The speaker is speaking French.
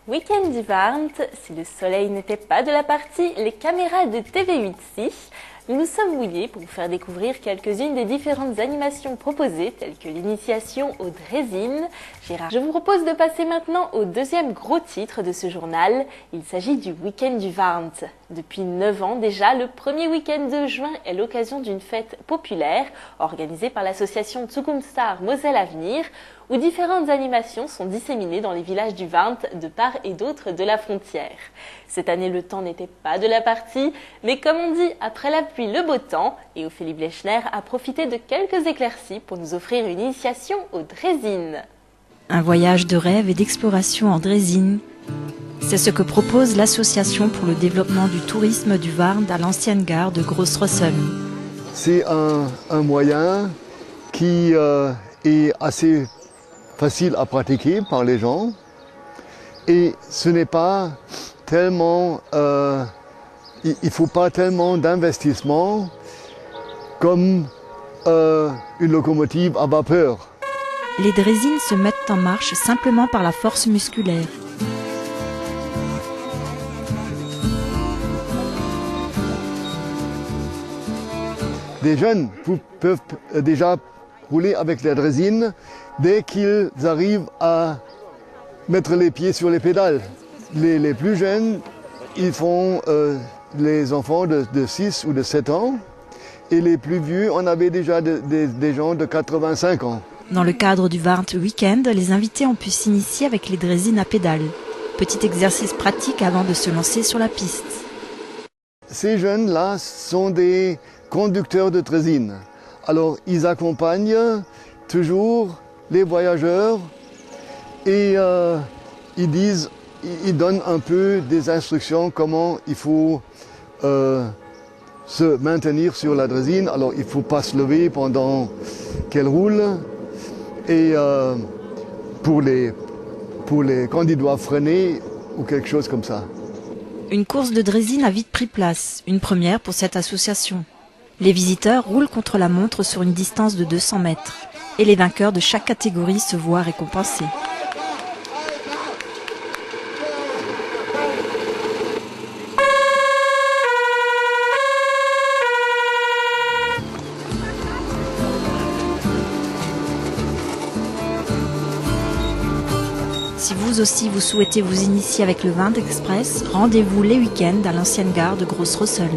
Week-end du Warnt, si le soleil n'était pas de la partie, les caméras de TV8.6, nous nous sommes mouillés pour vous faire découvrir quelques-unes des différentes animations proposées, telles que l'initiation au Draisine. Gérard, je vous propose de passer maintenant au deuxième gros titre de ce journal. Il s'agit du Week-end du Warnt. Depuis 9 ans déjà, le premier week-end de juin est l'occasion d'une fête populaire organisée par l'association Zukunftstar Moselle Avenir, où différentes animations sont disséminées dans les villages du Warnt de part et d'autre de la frontière. Cette année, le temps n'était pas de la partie, mais comme on dit, après la pluie, le beau temps, et Ophélie Blechner a profité de quelques éclaircies pour nous offrir une initiation au Draisine. Un voyage de rêve et d'exploration en Draisine, c'est ce que propose l'Association pour le développement du tourisme du Warnt à l'ancienne gare de Groß-Rossum. C'est un moyen qui est assez facile à pratiquer par les gens et ce n'est pas tellement, il ne faut pas tellement d'investissement comme une locomotive à vapeur. Les draisines se mettent en marche simplement par la force musculaire. Des jeunes peuvent déjà rouler avec la draisine dès qu'ils arrivent à mettre les pieds sur les pédales. Les plus jeunes, ils font les enfants de 6 ou de 7 ans. Et les plus vieux, on avait déjà des gens de 85 ans. Dans le cadre du Warnt Weekend, les invités ont pu s'initier avec les draisines à pédales. Petit exercice pratique avant de se lancer sur la piste. Ces jeunes-là sont des conducteurs de draisine. Alors, ils accompagnent toujours les voyageurs et ils donnent un peu des instructions comment il faut se maintenir sur la draisine. Alors, il ne faut pas se lever pendant qu'elle roule et quand ils doivent freiner ou quelque chose comme ça. Une course de draisine a vite pris place, une première pour cette association. Les visiteurs roulent contre la montre sur une distance de 200 mètres et les vainqueurs de chaque catégorie se voient récompensés. Si vous aussi vous souhaitez vous initier avec le Warnt Express, rendez-vous les week-ends à l'ancienne gare de Groß-Rossum.